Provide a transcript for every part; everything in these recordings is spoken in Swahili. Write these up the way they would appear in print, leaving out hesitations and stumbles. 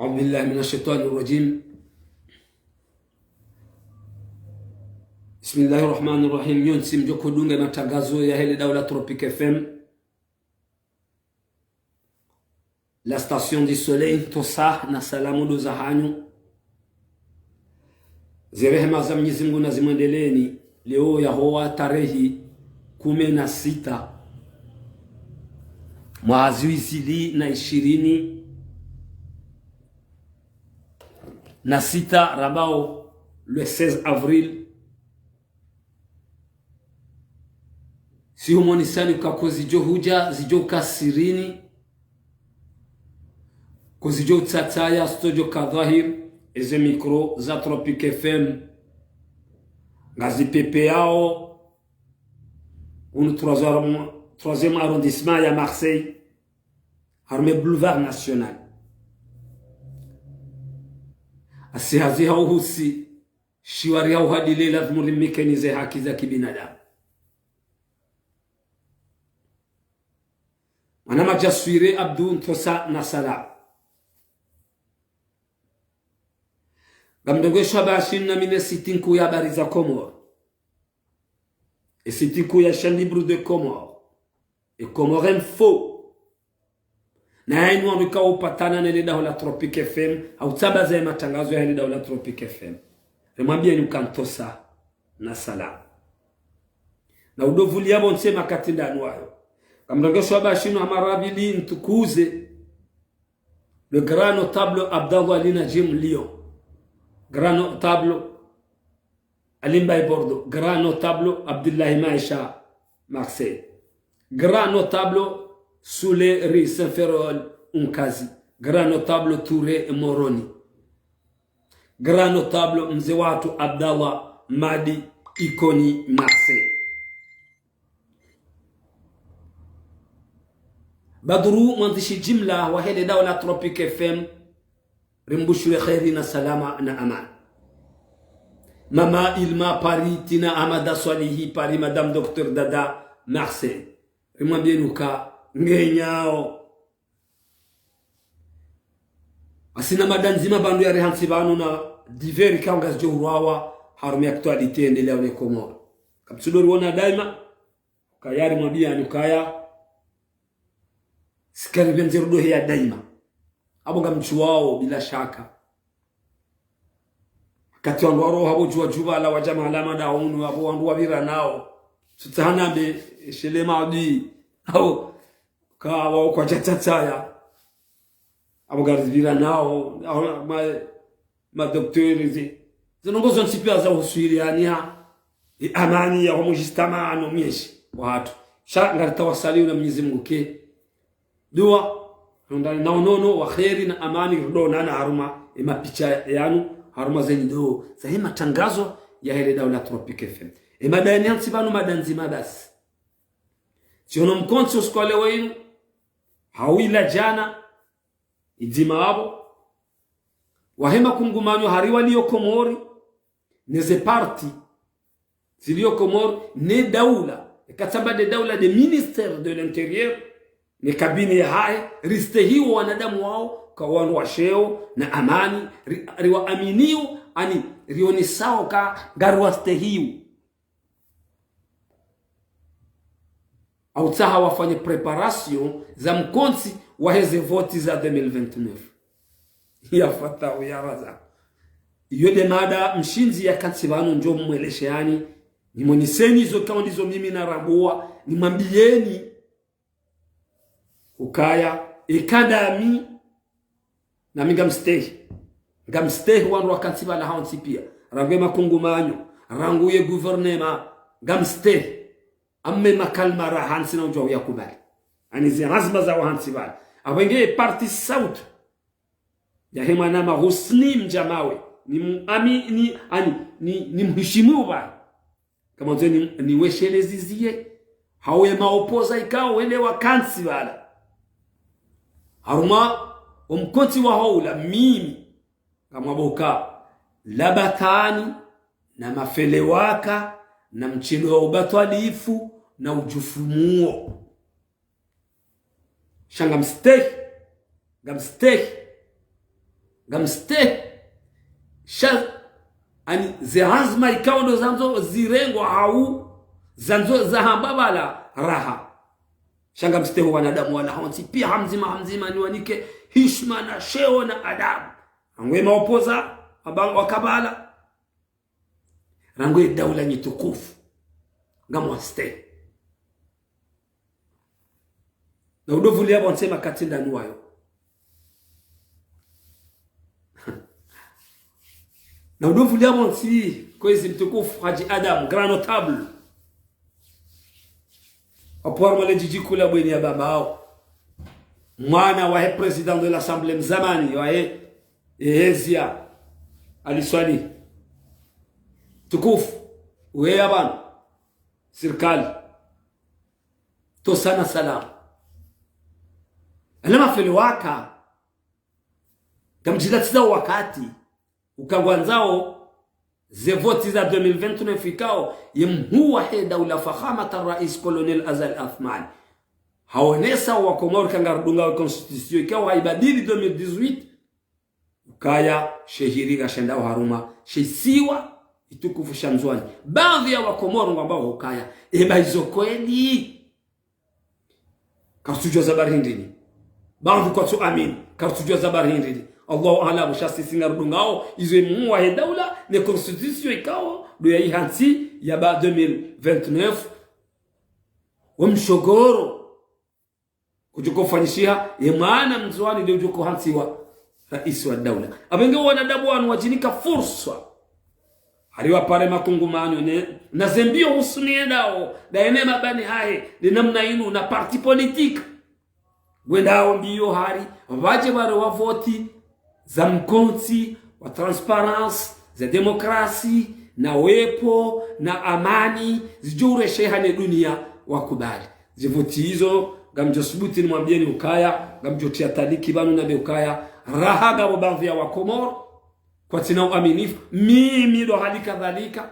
أعوذ بالله من الشيطان الرجيم. بسم الله الرحمن الرحيم. Yonsi mjoko dunga matangazo ya hele Daula Tropique FM, la station du soleil tosa na salamu do zahanyu zirehema za Mwenyezi Mungu na zimwendeleni. Leo ya hoa tarehi 16 mwezi 2026 rabao le 16 avril. Si humonisani kakozi jo huja zijo kasirini kozijo tsataya studio kadhahir eze mikro za Tropique FM ngazi pepe yao un 3e arrondissement ya Marseille harme boulevard national asihazi hao husi shiwari hao hadile lazima limekenize haki za kibinadamu. Manama jaswire Abdou Ntosa Nasala gamdogo shabashin na mine sitinku ya habari za Comore e sitinku ya chaîne libre de Comore e Comore Info na hainu wanuka upatana na ile Daula Tropique FM au tabaza ya matangazo ya ile Daula Tropique FM. Remwambia nuka Ntosa Nasala na udovuli yabo nsema katinda anuayo kamdogesho abashino amarabili ntukuze le grand notable Abdallah Ali Najim Lyon, grand notable Alimbaye Bordeaux, grand notable Abdullahi Maïcha Marseille, grand notable Soule Ri Saint-Ferrol Unkazi, grand notable Touré Moroni, grand notable Mzewatu Abdallah Madi Ikoni Marseille. Badru mwanzishi jimla wa hele Daula Tropique FM rimbushwe khairi na salama na aman. Mama Ilma Paris Tina Amada Swalihi Paris Madame Docteur Dada Marseille rimwambie nuka ngenyao asina madanzima bandu ya rehansi banu na diveri kaungas johurawa harumi aktualite endelea wane Comore kapsudori wana daima kayari mwambia nukaya sikari benzerudo ya daima abonga mchuwao bila shaka kati wangu waro habo juwa ala wajama alama da unu habo wangu wabira nao tutahana be shelema adi hao kawa kwa chatataya aboga vira nao ma docteur zinongozo nsipia za uswiliania amani ya homojistama anomieshi watu shanga tawasaliu na Mwenyezi Mungu ke dua ndani naonono wa khairi na amani rudona na haruma mapicha yanu haruma zenye do sahi matangazo ya hele Daula Tropique FM madani yansi banu madanzima basi siono mkonso uskole wenu hawila jana idima wabo wahema kungumanyo hariwa liyo Comore neze parti ziliyo Comore ne daula kataba de daula de ministère de l'intérieur ni kabini ya hae riste hiyo wanadamu wao kawanu wa sheo na amani riwa aminiu ani rioni sao ka garwaste hiyo au taha wafanye preparation za mkonsi wa heze voti za 2029 ya fatao ya raza iyo de mada mshinzi ya katsibano njo mweleshe yani ni moniseni hizo kao ndizo mimi na rabua ni mwambieni ukaya ikadami na minga mstehi wanu wakati bala haonsi pia rangwe makungumanyo ranguye guvernema gamstehi amme makalmara hansi na ujwa yakubali ani zirazma za wahansi bala awenge parti south ya hema na mahusni mjamawe ni ami ni ani ni mheshimu bala kama zeni ni weshelezizie hawe maopoza ikao wele wakansi bala haruma umkonti wa haula mimi kama boka labatani na mafelewaka na mchilo wa ubatwalifu na ujufumuo shanga msteki gamste sha ani zihazma ikaundo zanzo zirengo au zanzo zahambabala raha shanga msteho wanadamu wala honsi pia hamzima ni wanike heshima na sheo na adabu angwe maopoza abangu wakabala rangwe daula ni tukufu ngamwa ste na udovu liabo nsema katinda nuwayo na udovu liabo nsi kwezi mtukufu Haji Adam grand notable apor male jijiku la bweni ya baba hao mwana wa president de l'assemblée mzamani wa Ezia aliswali tukufu wewe bana serikali to sana salam alama filiwaka kamjilatiza wakati ukangwanzao ze voti za 2029 ikao yemhuwa he daula fakhamata rais colonel Azali Athmani haonesa wa Komoro kangardunga wa constitution ikao haibadili 2018 ukaya shehiri gashenda haruma shesiwa itukufu shamzwani baadhi ya wa Komoro ambao ukaya eba hizo kweli kartujwa za barhindini baadhi kwa tu amin kartujwa za barhindini Allahu a'lam shasi singarudungao izo muwa he daula ne constitution ikao do ya ihansi ya ba 2029 wamshogoro kujukofanyishia yemaana mzwani ndio juko hansiwa rais wa daula abenge wanadabu wanu wajinika fursa hariwa pare makungumano ne na zembio husuni ndao daene mabani hae ni namna inu na parti politique wendao mbio hari waje bare wa voti za mkonti wa transparence za demokrasi na wepo na amani zijure shehane dunia wakubali zivoti hizo gamjosubuti ni mwambieni ukaya gamjotia tadiki banu na be ukaya rahaga baadhi ya wa Komoro kwa tina uaminifu mimi do halika dhalika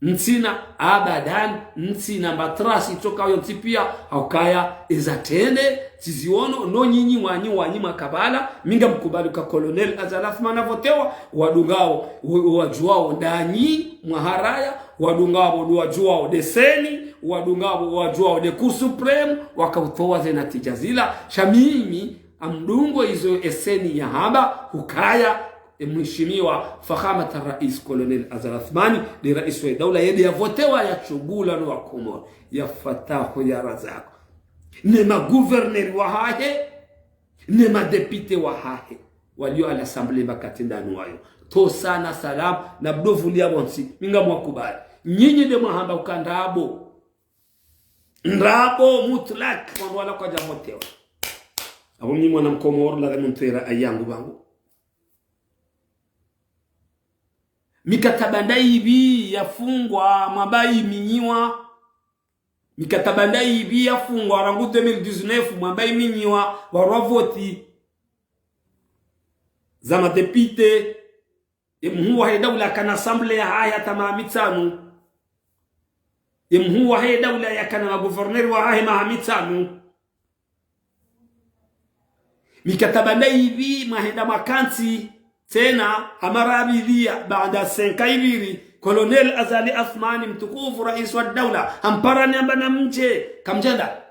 ntsina abadan ntsina matrasi toka yo tipia haukaya ezatende tiziono no nyinyi wanyi makabala minga mkubali ka colonel Azali Athmani votewa wadungao wajuao ndani mwaharaya wadungao wajuao deseni wadungao wajuao de cour supreme wakautoa zena tijazila shamimi amdungo hizo eseni ya haba ukaya mheshimiwa fakhamata rais colonel Azali Athmani ni rais wa daula yedi ya votewa ya chugula no wa Komoro ya Fatahu ya Razako ne ma gouverneur wa hahe ne ma député wa hahe walio à l'assemblée bakatinda nuwayo to sana salam na bdovulia bonsi minga mwakubali nyinyi de mahamba ukandabo ndabo mutlak wala kwa jamotewa abo mimi mwana mkomoro la demontera ayangu bangu mikataba ndaibi yafungwa mabai minyiwa mikataba ndaibi yafungwa rangu 2019 mabai minyiwa waravoti za madepite imhuwa he daula kana assemblée haya tamamitsanu imhuwa he daula ya kana gouverneur wa haya mahamitsanu mikataba ndaibi mahenda makanti tena amarabilia baada 5 ibiri colonel Azali Athmani mtukufu rais wa daula amparani ambana mche kamjenda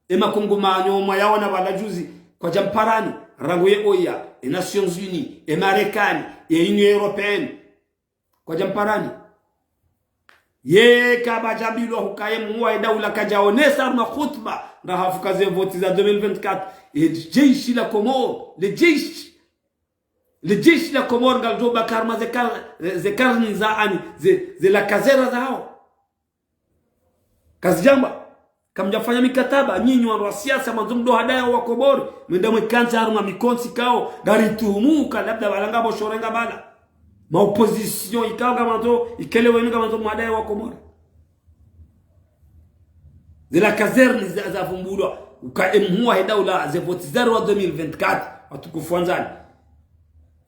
emakungumanyo mwayaona wala juzi kwa jamparani rangu ye oya Nations Unies Marekani Union Européenne kwa jamparani ye kabajabilo hukaye muwa daula kajaonesa ma khutba na hafukaze voti za 2024 et jeshi la Komoro le jeshi la Komoro galjo bakarma zekarni za ani ze la kazera zao kazijamba kamjafanya mikataba nyinyi wa siasa manzumdo hadaya wa Komoro mwenda mkanza haruma mikonsi kao gari tumuka labda balanga boshorenga bala ma opposition ikanga manzo ikelewe nga manzo hadaya wa Komoro de la caserne za vumbulwa ukaemhua hedaula ze voti 2024 watukufuanzani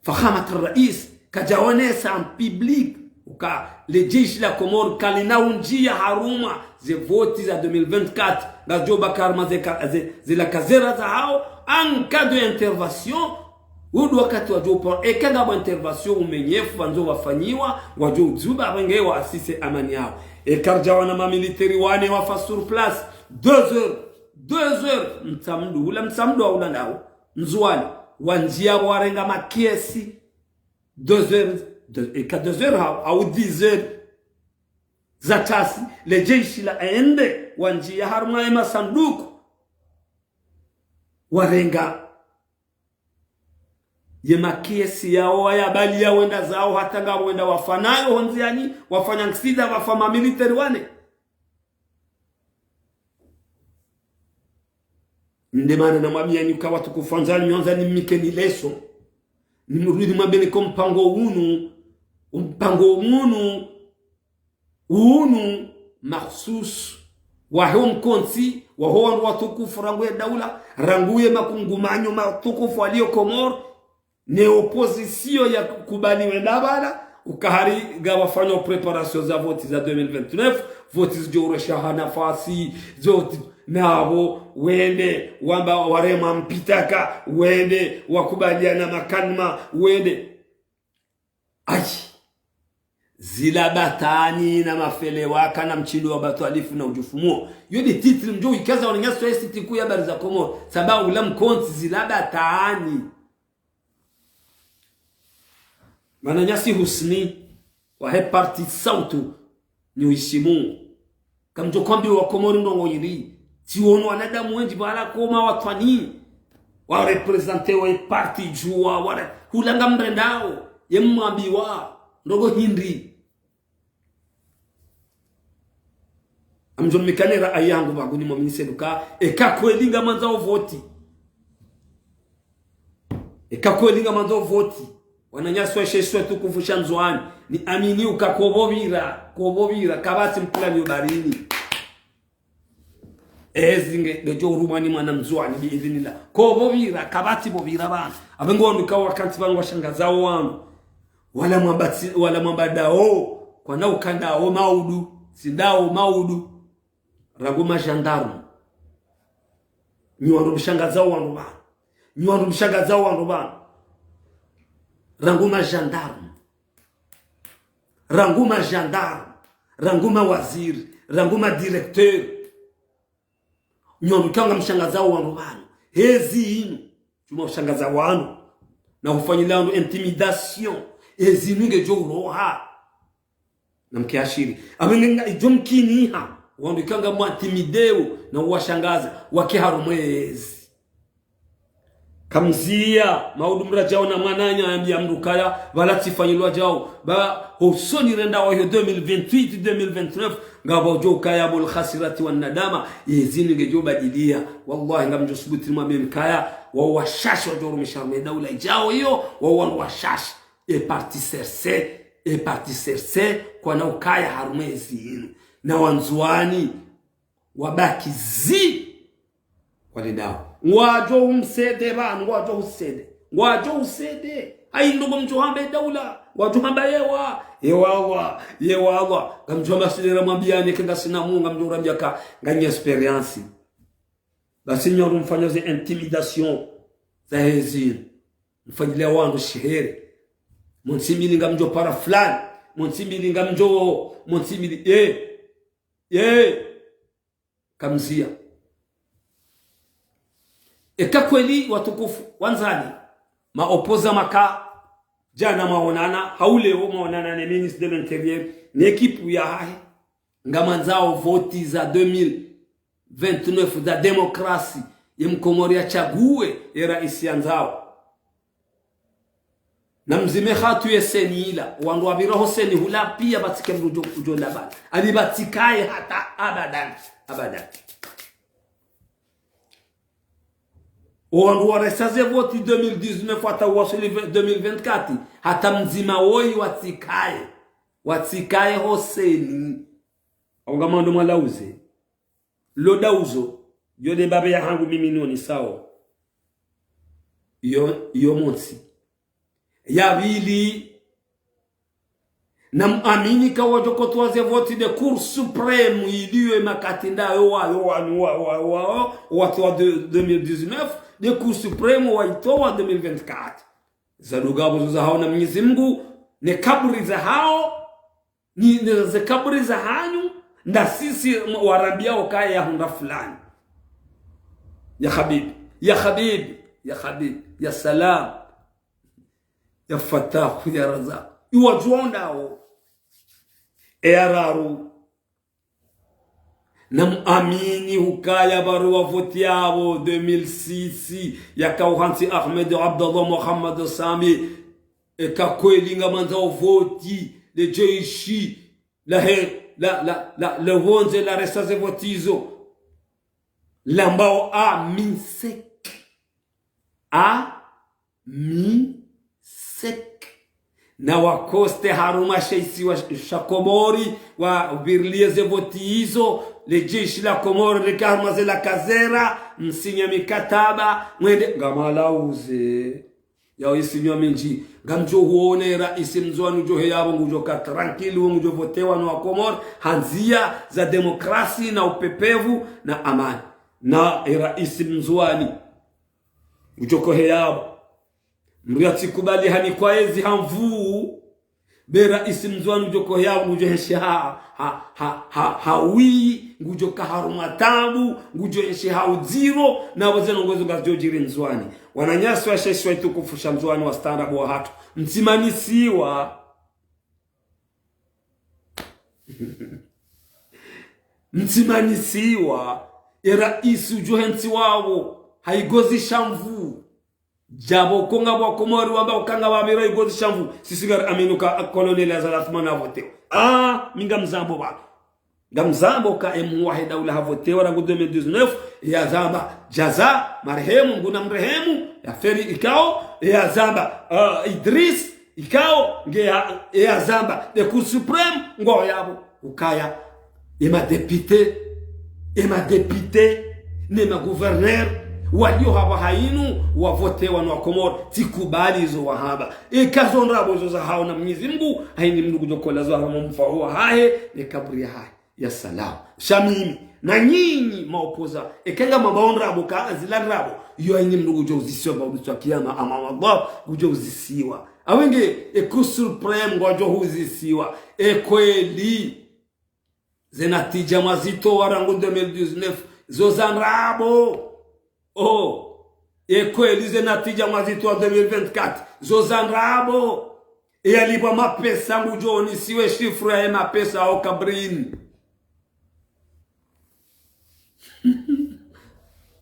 fakhamata rais kajaonesa en public uka le jeshi la Komoro kalinaunjia haruma ze voti za 2024 ngajo bakarma ze la kazera za hao en cas d'intervention udu wakati wajopa ekanga ba intervention umenyefu banzo wafanyiwa wajo uzuba abenge wa asise amani yao ekarja wana ma military wane wafa sur place 2 heures mtamdu ula mtamdu au ndao nzwali wanjia warenga makiesi 2 heures eka 2 heures au 10 heures zatasi le jeshi la ende wanjia harma ema sanduku warenga ye makiesi yao ya bali ya wenda zao hata nga wenda wafanayo honziani wafanya nsida wafama military wane ndemana na mwabia ni ukawa tukufanzani nyonza ni mikeni leso ni murudi mwabeni kwa mpango unu mahsus waho mkonsi waho watukufu rangu ya daula ranguye makungumanyo matukufu walio Komoro ne opposition ya kubali wenda bala ukahari gawafanya preparation za voti za 2029 voti zijoro shahana fasi zote nabo wende wamba warema mpitaka wende wakubaliana makanma wende zila batani na mafele waka na mchindo wa batwalifu na ujufumuo yodi titri mjo ikaza wananyaso esi tiku ya bari za Komoro sababu ula mkonti zila batani mananyasi husni wa he parti sautu ni uishimu kamjo kwambi wa Komoro ndongo yiri tiono wanadamu wenji bala koma watwani wa represente wa parti juwa wale hulanga mrendao yemwambiwa ndogo hindi amjon mikanera ayangu baguni mo miniseduka ekakwelinga manzao voti wananyaswa sheswa tukufusha nzwani ni amini ukakobovira kabati mkulani ubarini ezinge dejo rumani mwana mzwani biidhinila kobovira kabati bovira bana abengo ndukawa wakati bangu washangazao wanu wala mwambadao kwa na ukandao maudu sindao maudu raguma gendarme nyuandu mshangazao wanu bana ranguma gendarme ranguma waziri ranguma directeur nyuandu kanga mshangazao wanu bana hezi inu chuma mshangazao wanu na hufanyilano intimidation hezi nunge jo roha na mkiashiri amenga ijomkini ha wandu kanga mwatimideo na washangaza wakiharumwezi kamzia maudu mrajao na mwananya ya mrukaya valatifanyilwa jao ba hosoni renda wa 2028-2029 ngaba jo kaya bol khasirati wan nadama yezini ngejo badilia wallahi ngamjo subuti mwambe kaya wa washash wa joro misharme daula ijao hiyo wa washash e parti serse kwa na ukaya harumezi na wanzuani wabaki wale dao wajo umsede bana wajo usede ai ndugu mjohambe daula wajo hamba yewa kamjoma sidera mwambiani kinga sina munga mjorambia ka nganya experience basi nyoru mfanyaze intimidation za hezini mfanyilia wangu shihere monsimili ngamjo para fulani monsimili ngamjo monsimili kamzia kweli watukufu wanzani maopoza maka jana maonana hauleo maonana ne ministre de l'intérieur ne equipe ya hai ngamanzao voti za 2029 za demokrasi yemkomori ya chague ya rais yanzao na mzime khatu yeseni ila wandu wabiroho seni hula pia batike mrujo kujonda bana alibatikaye hata abadan wandu waresaze voti 2019 hata wasili 2024 hata mzima woi watikaye hoseni ongamando malauze lodauzo yode babe ya hangu mimi noni sawa yo monsi ya vili na amini kawa joko tuwaze voti de Cour suprême iliwe makatinda watu wa 2019 de Cour suprême wa itowa 2024 za lugabo za hao na Mwenyezi Mungu ni kaburi za hao ni za kaburi za hanyu nda sisi warabia wakaya ya hunda fulani ya habibi ya habibi ya habibi ya salam ya fatahu ya razak iwajuondao eraru na muamini hukaya barua voti yabo 2006 ya kauhansi Ahmed Abdallah Muhammad Sami ekakweli nga manzao voti le jeishi le honze la restaze votizo lambao a minsek na wakoste haruma sheisi wa shakomori wa virlieze votizo le jeshi la komori le karmaze la kazera msinya mikataba mwende ngamalauze ya isinyo minji ngamjo huone rais mzwani jo yabo ngujo ka tranquille ngujo votewa no komori hanzia za demokrasi na upepevu na amani na rais mzwani ngujo ko yabo mriati kubali hani kwa ezi hamvu bera isimzwanu joko yao ngujo heshe hawi ngujo kaharuma tabu ngujo heshe hauziro na wazeno ngozo gajo jiri mzwani wananyasi wa sheshi wa itukufusha mzwani wa standard wa hatu mtimanisiwa mtimanisiwa era isu johensi wao haigozi shamvu jabo konga bwa komori wamba ukanga babiro igozi shamvu sisigar aminuka kolonel Azalathman avote minga mzambo ba ngamzambo ka M1 daula havote wala 2019 ya zamba jaza marehemu nguna mrehemu ya feri ikao ya zamba Idris ikao nge ya zamba de Cour suprême ngo yabo ukaya ema député ne ma gouverneur walio haba hainu wavote wa Komoro tikubali zo wahaba kazonra bozo za hao na Mwenyezi Mungu haini mndugu jokola zo hama mfaua hae ne kaburi hae ya salam shamimi na nyinyi maopoza kenga mabaonra aboka azilarabo yo haini mndugu jo uzisiwa ba ubitu kiyama ama Allah ujo uzisiwa awenge Cour suprême ngojo uzisiwa kweli zenatija mazito warangu 2019 zo zanrabo kweli zenatija mazito wa 2024 zozanrabo alipa mapesa ngujoni siwe shifra ya mapesa au kabrini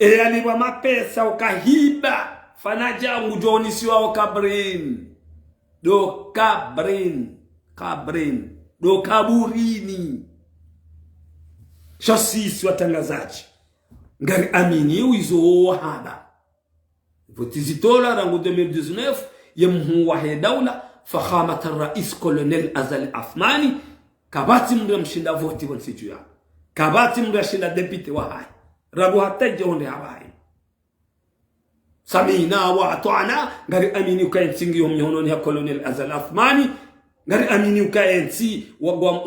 alipa mapesa ukahiba fanaja ngujoni siwe au kabrini do kaburini shasisi watangazaji ngari amini uizo wahaba votizitola rangu 2019 yemhu wahe daula fakhamat rais colonel Azalathmani kabati mndu mshinda voti wansichu ya kabati mndu shinda deputy wahai ragu hataje onde habai samina wa atana ngari amini ukaensingi mnyononi ya colonel Azalathmani ngari amini ukaensi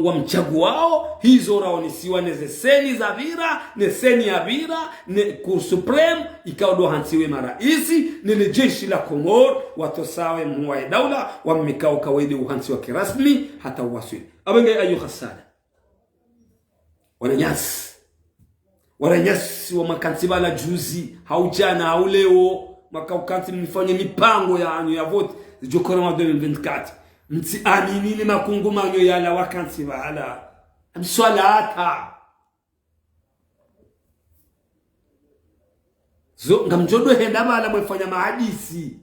wa mchagu wao hizo raonisiwa nezeseni za vira neseni ya vira ne Cour suprême ikaodo hansiwe maraisi nile jeshi la Komoro watosawe mwae daula wa mikao kawaidi uhansi wa kirasmi hata uwaswili abenge ayu khasada wananyasi wa makansibala juzi haujana hauleo makaukansi mfanye mipango ya vote jokora wa 2024 mti amini ni makungumanyo yala wakansi bahala mswalata zo ngamjodo henda bala mwefanya mahadisi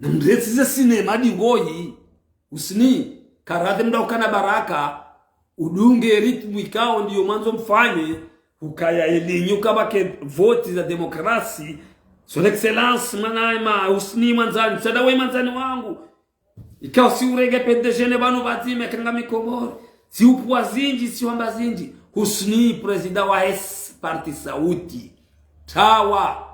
na mretsize sinema dingoyi usini karadhi mda ukana baraka udunge ritmu ikao ndiyo manzo mfanye ukaya elinyuka bake voti za demokrasi son excellence manaima usni manzani sadawe manzani wangu ikao si urege pendejene banu batime kanga mikomoro si upwa zinji si wamba zinji usni president wa parti sauti tawa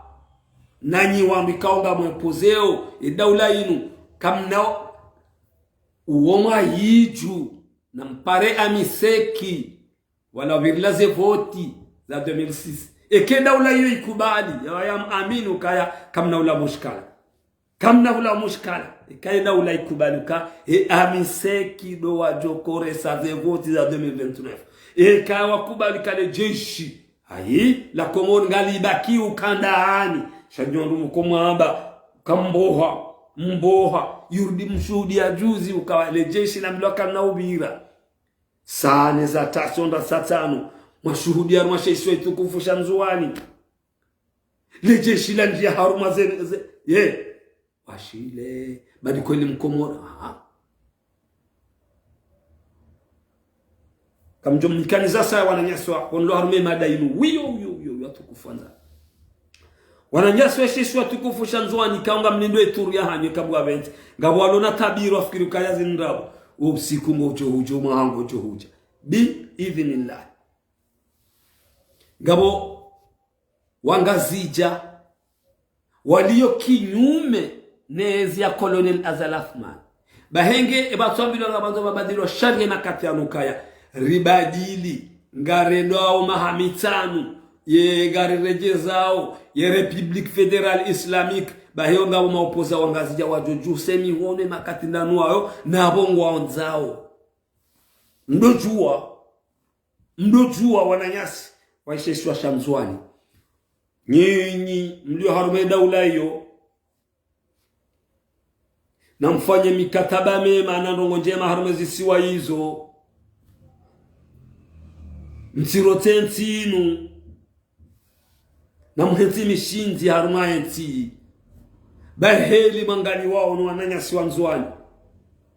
nanyi wangu ikaonga mwepozeo daula inu kamnao uoma yiju na mpare amiseki wala virlaze voti za 2006 eke daula hiyo ikubali ya aminu kaya kamna ula mushkala kamna hula mushkala ikaenda ula ikubaluka amise kido wa jokore sa voti za 2029 kawa kubalika le jeshi ayi la Komoro ngalibaki ukandaani shajondu mkomamba mboha yurudi mshudi ya juzi ukawa le jeshi la mloka na ubira sane za tasonda satano mashuhudi ya mwasheiswe tukufu shanzuani le jeshi la njia haruma ye washile badi kweli Mkomoro kamjomnikani sasa wananyaswa onlo harume madainu wiyo watukufanza wananyaswa shishwa tukufu shanzuani kaunga mnindo eturia hanye kabwa vente ngabwalo na tabiru afikiri kayazi ndabo usiku mojo mahango johuja bi idhnillah ngabo wangazija walio kinyume nezi ya Colonel Azal Athman bahenge ebatwambilo ngabanzo babadilo sharia na katianukaya ribadili ngarendo au mahamitanu ye garirejezao ye Republic Federal Islamic bahionga maopoza wangazija wajoju semi hone makatindanu ayo na bongo waonzao mdojua wananyasi waisheshwa shamzwani nyinyi mlio harume daula hiyo na mfanye mikataba mema na ndongo njema harume zisiwa hizo msirote ntinu na mhenti mishinzi haruma enti baheli mangali wao no wananyasi wanzwani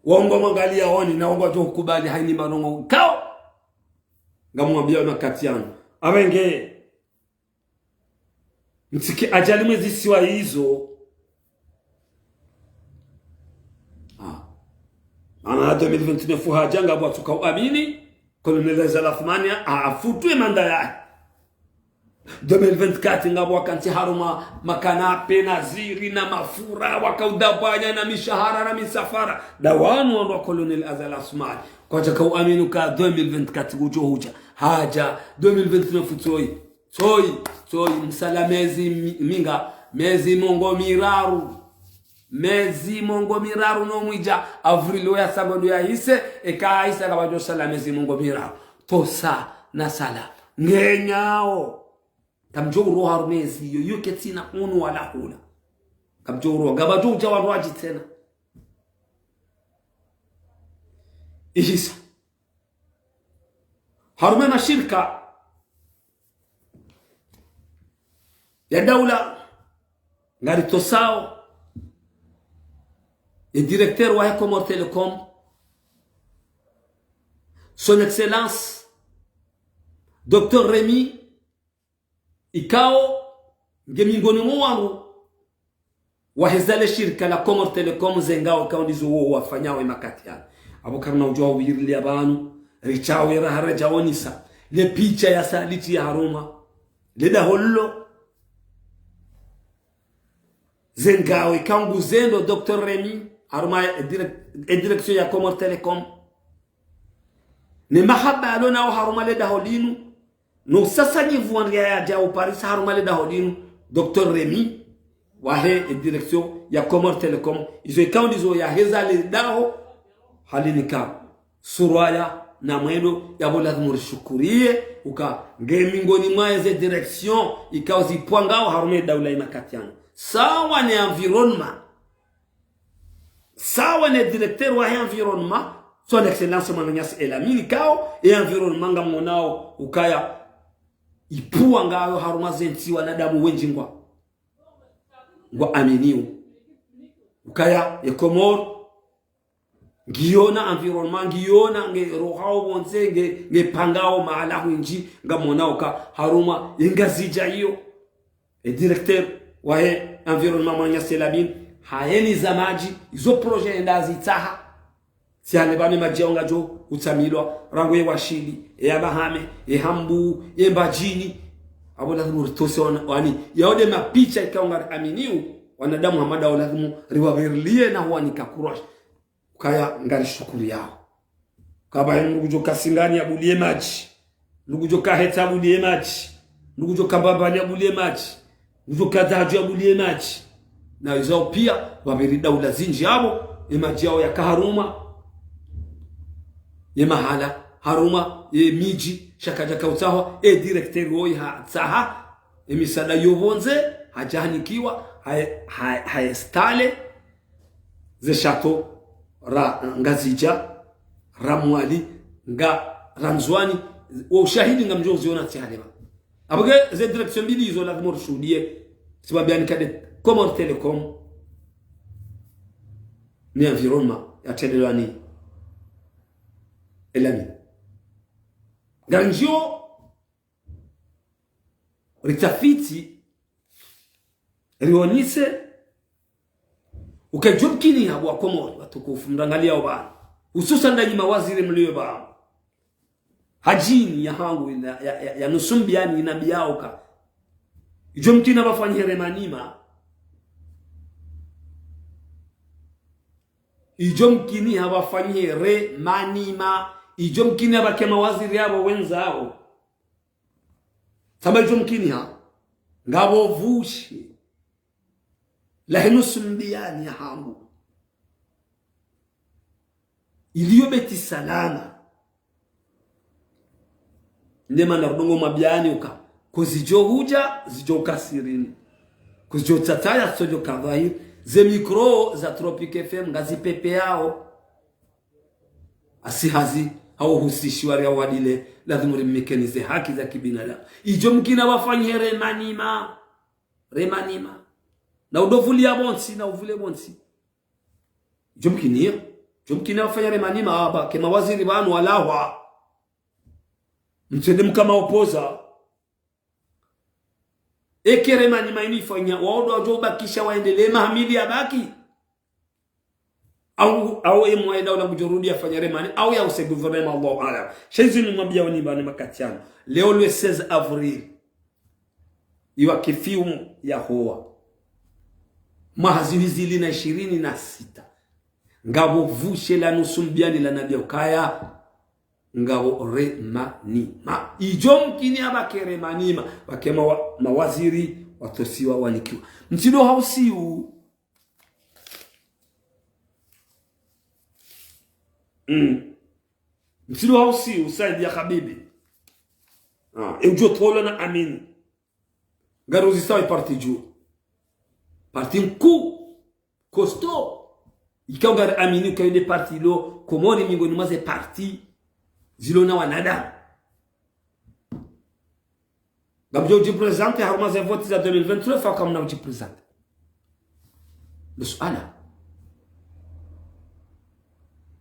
waongo mangali yaoni na waongo tukubali haini manongo kao ngamwambia na katiano abenge mtiki ajali mwezi siwa hizo ana 2029 hajanga bwa tukaamini Colonel Azal Athman afutwe manda yake 2024 ngabwa kanti haruma makanape na ziri na mafura wakaudabanya na mishahara na misafara dawanu wa Colonel Azal Athman kwa chakau aminu ka 2024 gujohuja haja 2029 toi msalamezi minga mezi mongo miraru no mwija avrilo ya sagondo ya hise ekaisa kabajo salamezi mongo miraru tosa na sala ngenyao kamjoro harumezi yoyoke tina unu wala hula kamjoro gabajo ujawarwaji tena ihisa harume mashirika ya daula ngari tosao et directeur wa Comores Telecom son excellence Dr Remy ikao ngemingoni mwangu wahezale shirika la Comores Telecom zengao kaundizo wao wafanyao makati ya abo karna ujwa ubirili abantu richawe raharaja onisa le picha ya saliti ya haruma le dahollo zengao ikangu zendo Dr Remy haruma direction ya Comores Telecom ni mahaba alona au haruma le daholinu no sasa nyivuanria ya jao Paris haruma le daholinu Dr Remy wahe direction ya Comores Telecom izo ikandizo ya hezale daho halinika suraya na mwendo ya bola murishukuriye uka ngemingoni mwaeze direction ikauzi pwangao harume daula imakatiano sawa ni environnement sawa ni directeur wa environnement son excellence mananyas elamini kao e environnement ngamonao ukaya ipua ngao haruma zenti wanadamu wenji ngwa aminiu ukaya e Comores ngiona environnement ngiona nge rohao bonze nge pangao maala winji ngamonao ka haruma ingazija hiyo e directeur wa environnement mananyas elabini haeni zamaji izo projet ndazi taha siane bane majionga jo utamilwa rango ye washili ya bahame hambu ye bajini abo lazima rutose wani yaode mapicha ikaonga aminiu wanadamu hamada lazima riwaverlie na huwa nikakurash kaya ngari shukuru yao kaba ngujo kasingani abulie maji ngujo kaheta abulie maji ngujo kababa abulie maji ngujo kadaju abulie maji na izao pia wabiri daula zinji yabo imajao ya kaharuma ye mahala haruma ye miji shakaja kautawa directeur woi ha tsaha emisada yobonze hajanikiwa haestale ze chateau ra ngazija ramwali nga ranzwani wa ushahidi nga mjozi ona tsalema abage ze direction bili izo la morsudie sibabiani kade Comor Telecom ni environnement ya telelani elami ganjio ritafiti rionise ukajubkini hapo wa Comor watukufu mrangalia bana hususan ndani mawaziri mlio ba hajini ya hangu ya nusumbiani inabiauka ijomkina bafanyere manima ijomkini habafanyere manima ijomkini abakema waziri yabo wenzao saba ijomkini ha ngabo vushi la henusumbiani ya hangu iliyo beti salama ndema narudongo mabiani uka kuzijo huja zijo kasirini kuzijo tataya sojo kadhai ze mikro za Tropic FM ngazi pepe yao asihazi au husishwa ya wadile lazima rimekenize haki za kibinadamu ijo mkina wafanye remanima na udovuli ya bonsi na uvule bonsi ijo mkina wafanye remanima aba kema waziri banu walahwa mtende mkama opoza ekere manima inifanya waodo wajoba kisha waendelee mahamili ya baki au emwaida wala mjurudi afanya remani au ya use gouvernement Allah ala shezi ni mwambia wani bani makatiano leo le 16 avril iwa kifiumu ya hoa mahaziwizili na 26 ngabo vushe la nusumbiani la nadia ukaya ngabo remanima ijo mkini abakere manima bakema mawaziri watosiwa wanikiwa mtido hausiu mtido hausiu saidi ya habibi ujo tola na amini ngarozi sawa parti juu parti mkuu kosto ikaw gar amini ukayode parti lo komoni mingoni maze parti zilona wanadamu gabjo jipresente harumaze vote za 2023 fa kama na jipresente lusuala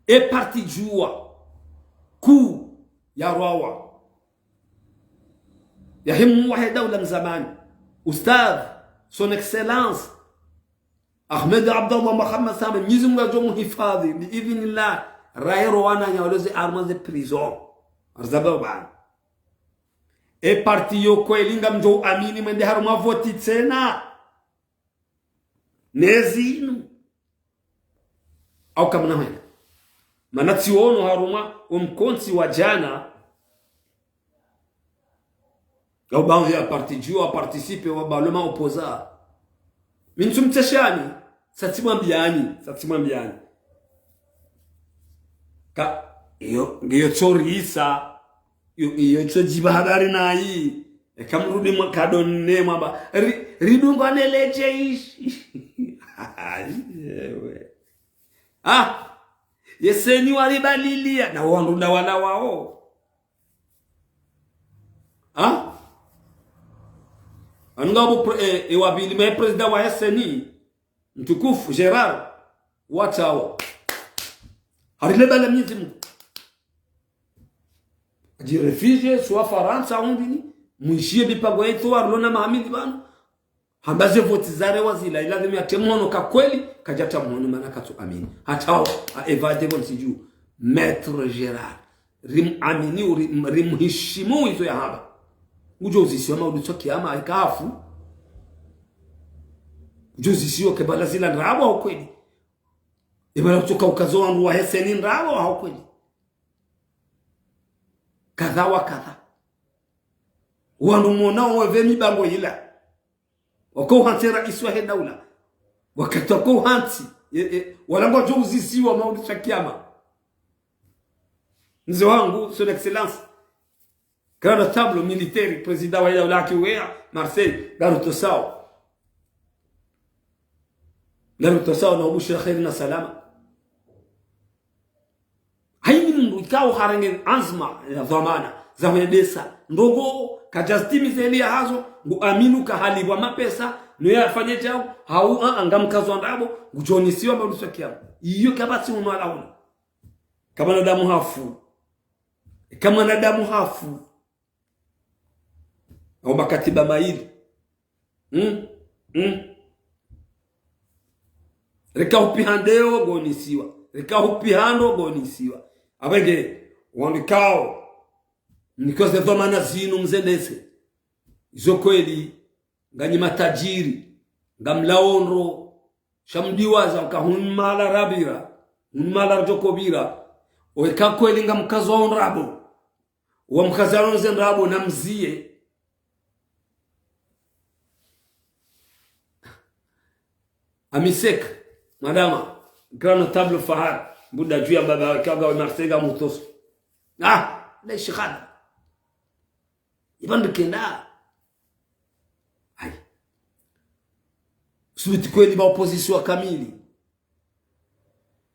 e parti jua ku ya rawa ya himu wahida dawla mzamani ustadh son excellence Ahmed Abdallah Muhammad Sami mizunga jomu hifadhi biidhnillah rairo wana nyawleze armaze prison arzababa e parti yo ko elinga mjo amini mende haruma voti tena nezinu au kama na hena manatsiono haruma umkonsi wa jana au banvi ya parti juu a participer wa parlement opposa mintumtashani satimwambiani ka iyo chorisa iyo chojiba habari na hii kamrudi mwakadonne mwamba ridungo aneleje ishi yeseni walibalilia na wanduda wala wao anungabo wabili me president wa yeseni mtukufu Gerard watawa harileba la miezi Mungu aji refugee soit Faransa undini muishie bipago yetu arlona mahamidi bana hambaze voti zare wazila ila demi atemono ka kweli kajata mwono manaka tu amini hatawa evade bonsi juu Maître Gerard rim amini rim hishimu hizo ya haba ujozi sio mauducho kiama aikafu ujozi sio kebala zila nrabo kweli ibara kutoka ukazo wangu wa heseni nrabo au kweli kadha wa kadha wanu mona wewe mibango ila wako hantera iswa he daula wakati wako hanti walango jo uzisiwa maudisha kiama. Mzee wangu son excellence grand table militaire president wa ila ulaki wea Marseille garuto sawa na ubushira khair na salama. Haini mundu ikao harange azma ya dhamana za medesa ndogo kajastimi zelia hazo ngu aminu kahali wa mapesa no yafanye jao hau angamkazo ndabo ngujonisiwa maudisha kiama. Iyo kabati unwala kama na damu hafu au makatiba maili reka upihandeo gonisiwa abege wandikao nikoze dhamana zinu mzendese izo kweli ngani matajiri ngamlaonro shamdiwaza kahunmala rabira unmala jokobira weka kweli ngamkazo onrabo wa mkazano zenrabo na mzie amisek madama grand table fahar buda juu baba wakaga wa Marseille mutos le shikhada iband kenda ai suti kweli ba opposition kamili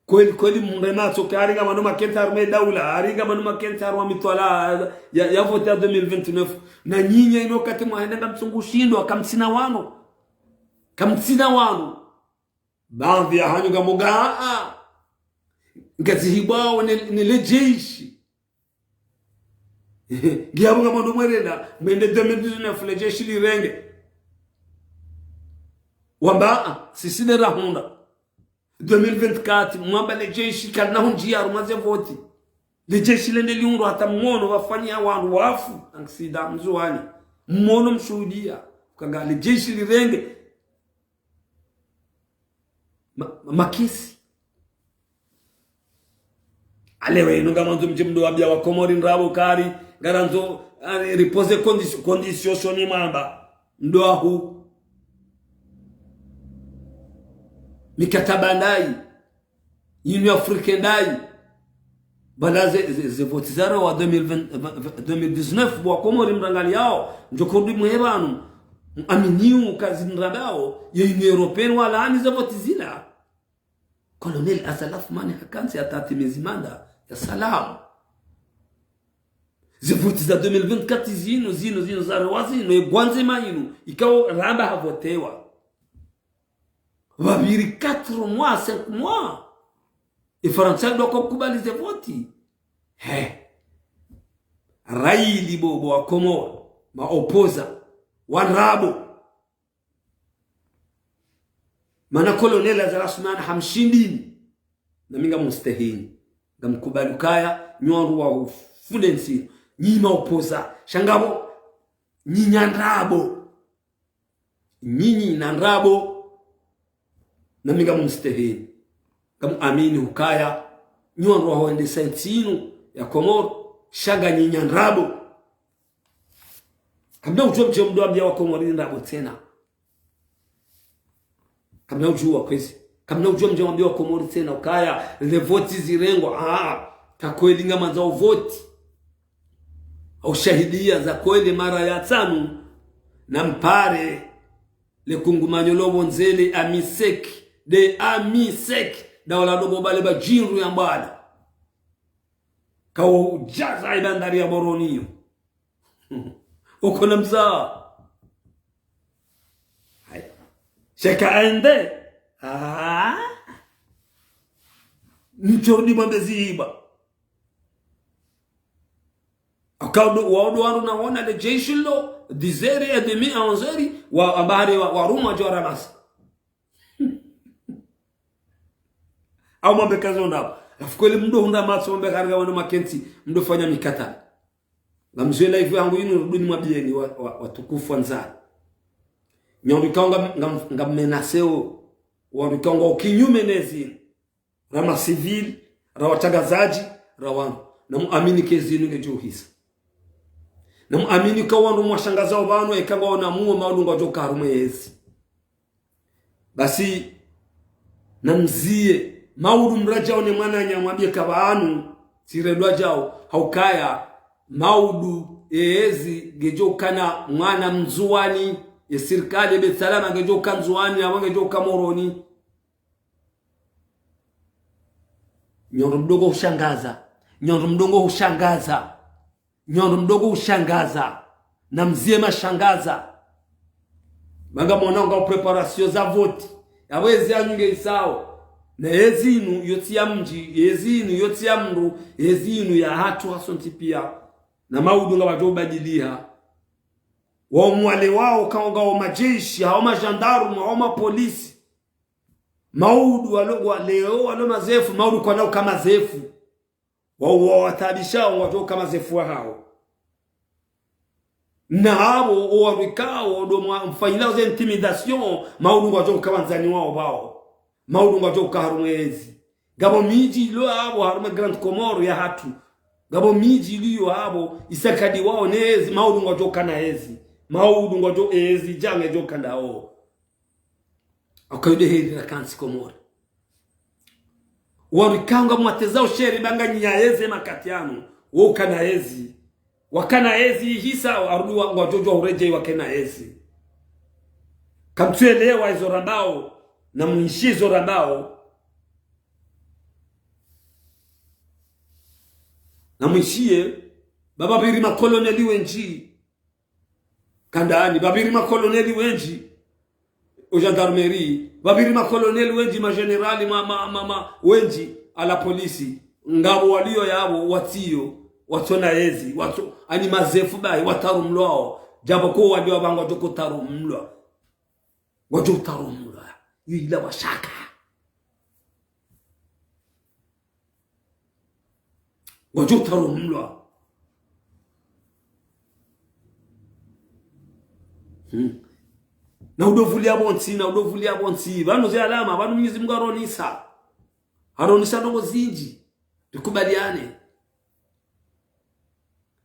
kweli mremato karinga manuma kenta arme daula aringa manuma kenta arwa mitwala ya vote 2029 na nyinya inokati mwaenda mtsungushindwa kamtsina wano baadhi ya hanyu gamoga ngazi hibao ni lejeshi giabunga mando mwerenda mwende 2019 lejeshi lirenge wamba sisine rahunda 2024 mwamba lejeshi kana hunjia rumaze voti lejeshi lende liunro hata mwono wafanyia wandu wafu angsida mzuani mwono mshuhudia kanga lejeshi lirenge makisi alewe inunga manzo mjimdo wabia wa Komori nrabo kari garanzo repose condition ni mamba ndo ahu mikataba ndai Union Africaine ndai bala ze votizaro wa 2019 bwa Komori mrangali yao njokorudi mwebanu aminiu kazi nradao ya Union Européenne wala ani ze votizila Colonel Asalaf Mane hakansi atati mezimanda ya salamu ze votiza 2024 zino za wazino egwanze mayinu ikao ramba havotewa babiri 4 mois 5 mois et français doit kubali ze voti raili bobo wa Komoro ma opoza wanrabo mana Colonel Azarasumana hamshindini na minga mustahini ngamkubali kaya nyonru wa ufudensi nyima opoza shangabo nyinyandrabo nyinyi nandrabo na minga mustahini kam amini hukaya nyonru wa wende sentinu ya Komoro shaga nyinyandrabo kabla ujobje mdoambia wa Komoro ndabo tena kabla ujua kwezi kabla ujua mjamwambia wa Komoro tena ukaya le voti zirengo kakweli ngama za voti au shahidia za kweli mara ya tano na mpare le kungumanyo lobo nzele amisek da wala dogo bale ba jinru ya mbada kao jaza ibandari ya Boronio uko na mzaa shaka ende mchordi mambeziba akado wado waru na wana le jeshi lo dizere ya demi anzeri wa ambare wa ruma jora mas au mambe kazonda afukweli mdo hunda matso mambe karga wana makensi mdo fanya mikata ngamzela hivi yangu yinu ruduni mabieni watukufu wanzari nyondikanga ngamenaseo wandikanga ukinyume nezi rama civil rawatagazaji rawangu na muamini kezinu ngejuhisa na muamini kawandu mwashangazao banu ekanga wana muwa maulungu wajoka harume yezi basi na mzie maudu mrajao ne mwana nyamwambie kabanu tiredwa jao haukaya maudu eezi gejo kana mwana mzuani ya serikali be salama gejo kanzuani na gejo kamoroni. Nyondo mdogo hushangaza, nyondo mdogo hushangaza, nyondo mdogo hushangaza na mzie mashangaza. Manga monanga preparation za vote yawezi anyunge isao na ezinu yoti ya mji, ezinu yoti ya mru, ezinu ya hatu hasonti pia na maudu nga wajobadilia wa mwale wao kaonga wa majeshi hao majandarumu hao mapolisi maudu walogwa leo walo mazefu maudu kwa nao kama zefu wao watabishao watu kama zefu hao na hao wawikao do mfanyilao za intimidation maudu wajoo kama nzani wao bao maudu wajoo kaharumezi gabo miji lo hao haruma Grand Comore ya hatu gabo miji liyo habo isakadi wao nezi maudu wajoo kana ezi maudu wajoo ezi jange jo kanda o akayude heri na kansi Comore warikanga mwatezao sheri banga nyaeze makatiano wo kana ezi wakana ezi hisa warudi wajojo ureje wakena ezi kamtuelewa hizo rambao na mwishizo rambao na mwishie baba biri makoloneli wenji kandani babiri makoloneli wenji o gendarmerie babiri makoloneli wenji magenerali mama wenji ala polisi ngabo walio yabo watio watona ezi watu ani mazefu bai watarumlwao jabo ko walio bango joko tarumlwa wajo tarumlwa ila washaka wajo tarumlwa na udovulia bonsi bano zi alama bano Mwenyezi Mungu aronisa ndogo zinji tukubaliane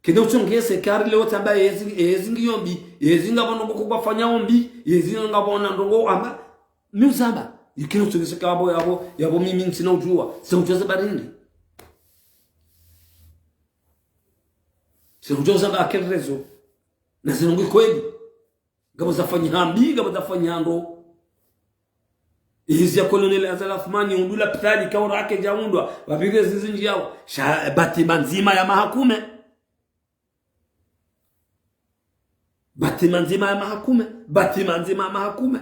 kendo chongese kari leo tamba yezi ngiyombi yezi ngabona ngoko fanya ombi yezi ngabona ndongo amba muzamba yikino chongese kabo yabo mimi ntsina ujua sikujoza barindi sikujoza ba akelrezo na zinongo kweli gabo zafanya hambi gabo zafanya ndo hizi ya Colonel Azalathmani undula pitali kaura ake jaundwa babire zizinji yao batima nzima ya mahakume batima nzima ya mahakume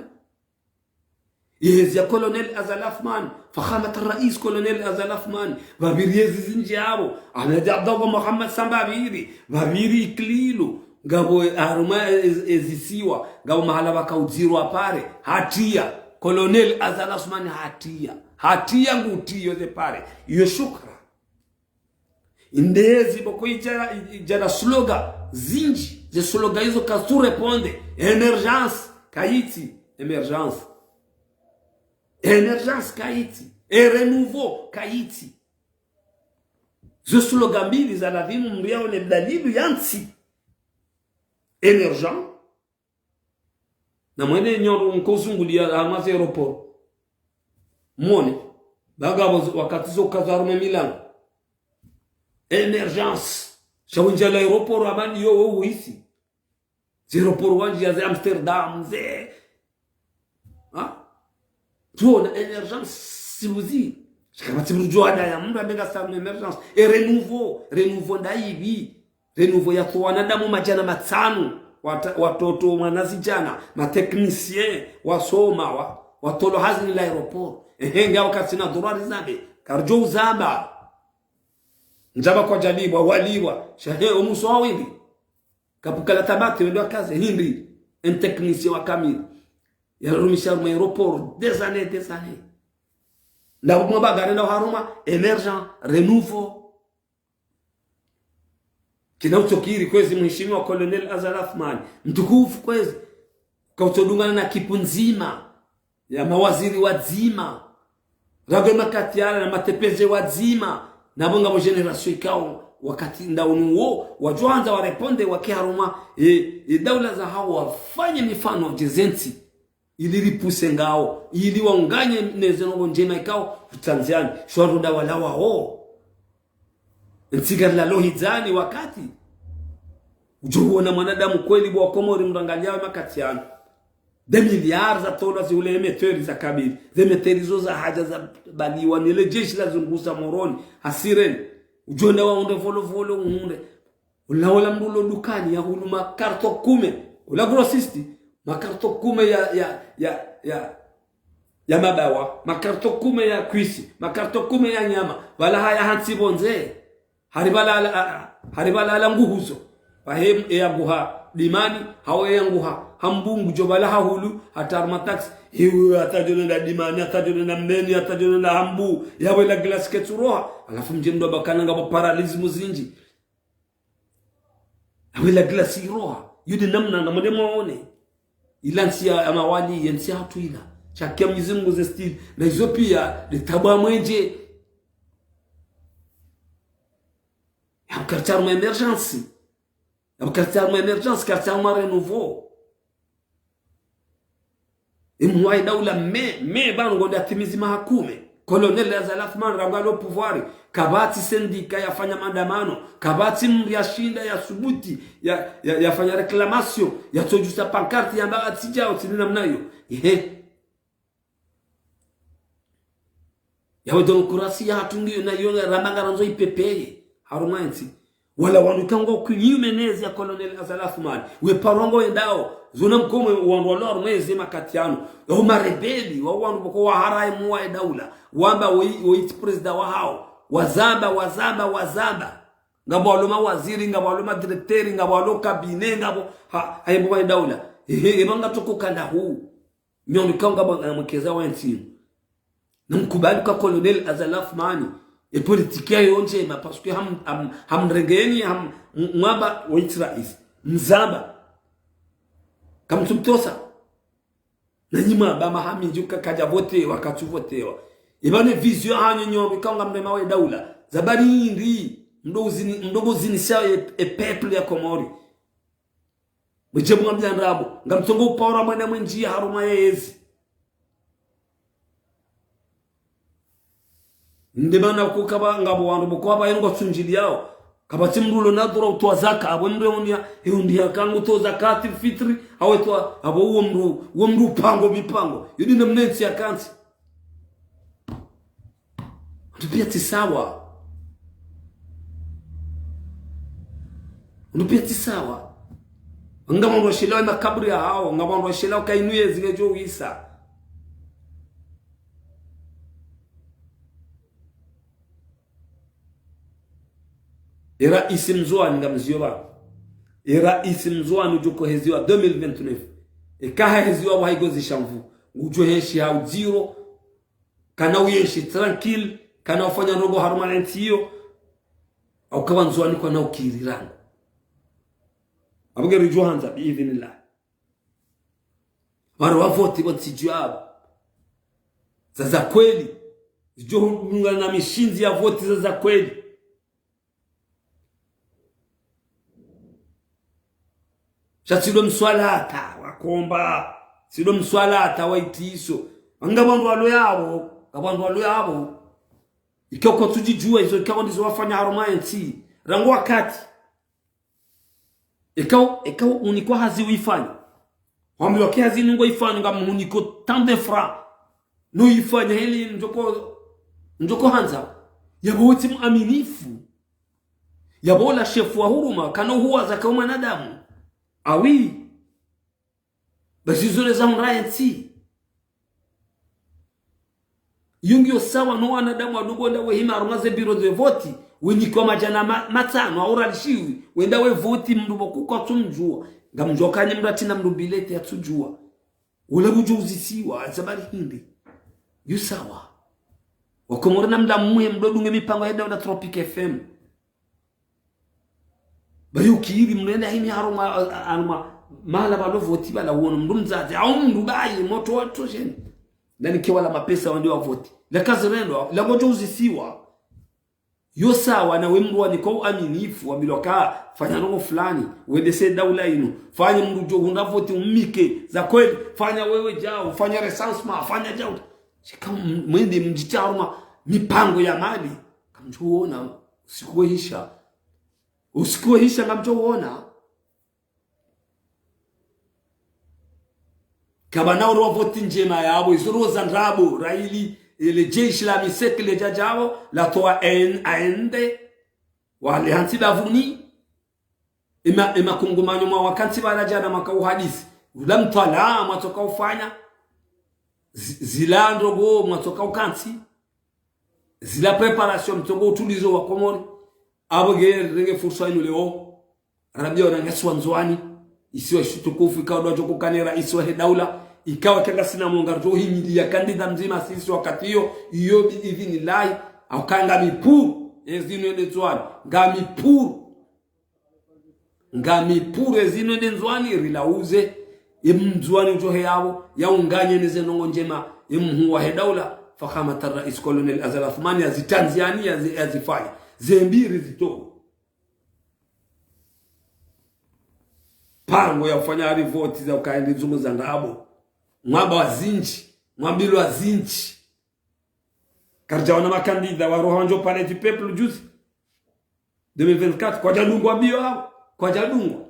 hizi ya Colonel Azalathmani fakhamat الرئيس Colonel Azalathmani babire zizinji yao Ahmed Abdallah Muhammad Sambabiri babiri iklilu gabo aruma ezisiwa gabo mahala bakauzirwa pare hatia Colonel Azalathmani hatia ngutiyo ze pare iyo shukra indezi boko ijara sloga zinji ze sloga hizo kasu reponde emergence Kaiti emergence Kaiti renouveau Kaiti ze sloga mbili za lavimu mriao ne dalilu yansi emergent na mwene nyoro nkosungulia amaze aeroport mone bagabo wakati zo kazarume Milan emergence shawinja la aeroport abani yo uisi aeroport wanje ya Amsterdam ze tuona emergence sibuzi shikabati burujwana ya munda mega sana emergence renouveau ndaibi renouveau ya wanadamu majana matano watoto mwanazijana mateknisien wasoma watolo hazini la aeroport ehenga wakati na dorari zabe karjo uzamba njaba kwa jalibwa waliwa shahe omuso wawili kapukala tabati wendo kaze hindi un technicien wa kamili ya rumisha mu aeroport des années na mwa gari na haruma emergent renouveau kinauchokiri kwezi mheshimiwa Colonel Azalathmani mtukufu kwezi kautodungana na kipu nzima ya mawaziri wazima rago makatiala na matepeze wazima na bonga mo generation ikao wakati ndaunuo wajoanza wareponde wakiharuma daula za hao wafanye mifano jezensi ili ripuse ngao ili wanganye nezeno njema ikao utanziani shwaruda wala wao ntsigar la lohizani wakati ujuona mwanadamu kweli bwa Komori mrangalia makatiano de miliards za dola zile emeteri za kabili zemeteri zo za haja za baliwa nile jeshi la zungusa moroni hasiren ujuona waonde volo unde ulawala mdulo dukani ya huluma karto kume ula grossisti makarto kume ya mabawa makarto kume ya kwisi makarto kume ya nyama wala haya hansi bonze haribala ala nguhuzo pahem ya nguha dimani hawe ya nguha hambungu jobala hahulu hatarma tax hiyo atajona na dimani atajona na meni atajona na hambu yawe la glass ketsuroha alafu mjendo bakana ngabo paralysm zinji yawe la glass roha yude namna na modemo ilansia amawali yensi hatu ila chakia Mwenyezi Mungu ze stili na hizo pia litaba mwenje ya kartar ma emergency ya kartar ma emergency kartar ma renouveau imwai daula me banu gonda timizi mahakume Colonel Azalathman rangalo pouvoir kabati sendika yafanya maandamano kabati mriashinda ya subuti yafanya reclamation ya tojusa pancarte ya mbati jao tinina mnayo yawe demokrasia hatungiyo na yonga ramanga ranzo ipepeye harumanti wala wanukango kunyumenezi ya Colonel Azalathman we parongo endao zuna mkomwe wanwalo mwezi makatiano au marebeli wa wandu boko wa harai muwa daula wamba woiti president wa hao wazamba ngabo aloma waziri ngabo aloma directeur ngabo alo cabinet ngabo haibo wa daula ebanga tukukanda huu nyonukanga mkeza wa ntino namkubali kwa Colonel Azalathman e politika yonje ma parce que hamregeni mwaba woitrais mzamba kamtumtosa na nyima ba mahami njuka kaja vote wakatuvotewa ibane vision hanyo nyobe kanga mrema wa daula zabari ndi mdogo zinisha e peuple ya Komori mjebu ngambia ndrabo ngamtongo upora mwana mwenjia haruma yezi ndebana kukaba ngabo wandu boko abayengo tsunjili yao kabati mrulo nadura utoa zaka abo mreonia eundia kangu to zakati fitri awetwa abo uo mru pango mipango yudi na mnensi ya kansi ndupia tisawa ngamo ndo shelawa makaburi hao ngamo ndo shelawa kainuye zigejo wisa era isimzwa ngamziyoba era isimzwa nujuko heziwa 2029 ekaha heziwa wa higozi shamvu ujo heshi hau zero kana uyeshi tranquille kana ufanya robo harmanenti hiyo au kawanzwa ni kwa na ukirirango abugeri johanza biidhnillah waro wavoti watsijua za kweli jo munga na mishinzi ya voti za kweli Silo mswalata wakomba silo mswalata waitiso angabandu walo yabo ikoko tujijua hizo ikao ndizo wafanya harumanti rango wakati ikao uniko hazi uifanya wambi wake hazi nungo ifanya ngamuniko tande fra no ifanya hili njoko hanza yabo wote muaminifu yabo la shefu wa huruma kana huwa za kama nadamu awi basi zile za mrayanti yungio sawa no wanadamu wadogo nda wehima arumaze biro de voti wenyi kwa majana matano auralishiwi wenda we voti mndubo kuko tumjua ngamjokanye mratina mrubilete atujua ule bujo uzisiwa azabari hindi yu sawa wakomorana mda muhe mdodunge mipango heda wada Tropic FM bayo kiri mnenda himi haruma mala balovoti bala uono mndumzaje au mndubaye moto watu sheni ndani kiwala mapesa ndio wavoti la kazi rendo la gojo uzisiwa yo sawa na wemru ni kwa uaminifu wa biloka fanya nongo fulani wende se daula inu fanya mru jo unavoti umike za kweli fanya wewe jao fanya recensement fanya jao shika mwende mjicharuma mipango ya mali kamchuona usikuhisha ngamchuona kabana uro voti njema yabo izuru za ndrabo raili ile jeshi la misekle jajao la toa aende wale hansi bavuni ima kungumanyo mwa wakansi barajana makau hadisi ula mtala matoka ufanya zila ndogo matoka ukansi zila preparation mtongo utulizo wa Komori abo renge fursa ino leo arabia wanangaswa nzwani isiwe shitukufu ikawa dojo kukanera isiwe daula ikawa kanga sina mongarjo himili ya kandida mzima sisi wakati hiyo idhini lai au kanga mipuru ezino ende nzwani ngamipuru ezino ende nzwani rilauze imnzwani ujohe yao ya unganye neze nongo njema imhuwa hedaula fakama rais Colonel Azal Athmani azitanziania azifanya zembiri zito pango ya kufanya rivoti za ukaendi zumu za ndabo mwaba wa zinchi mwambilo wa zinchi karjawana makandida wa roho wanjo pale di people juzi 2024 kwa jalungwa bio hao kwa jalungwa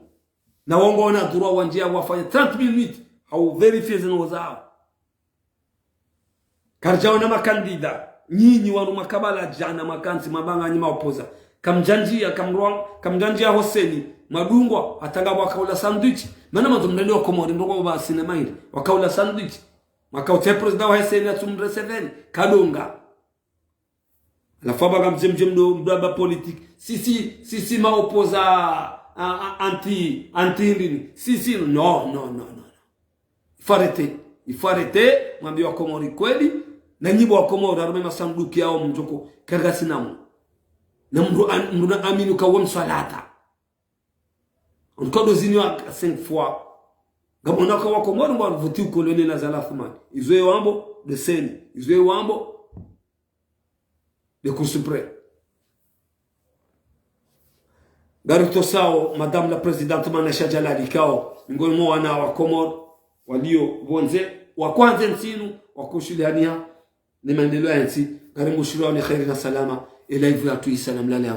na wongo wana durua wanjia wafanya 30 minutes hau verify zino zao karjawana makandida nyinyi wanu makabala jana makansi mabanga nyima opoza kamjanjia Hoseni madungwa atanga wakaula sandwich mana mazumndani wa Komori ndongo ba sinema hili wakaula sandwich makaute president wa Hoseni atumre 7 kadonga la faba kamjemjem do mbaba politique sisi maopoza anti ndini sisi no ifarete mwambie wa Komori kweli na nyibo wa Komori arome masanduki yao mjoko kaga sinamu na mru aminu ka won salata on kodo zinyo 5 fois gamona ka wa Komori mwa voti Colonel Azal Athmani izwe wambo de seni izwe wambo de Cour suprême garito sao madame la présidente Manasha Jalali kao ngoni mwa wana wa Komori walio bonze wa kwanza nsinu wakushiliania ni maendeleo ya nchi karimu shirao ni khairi na salama ila hivyo atuisa na mlale ya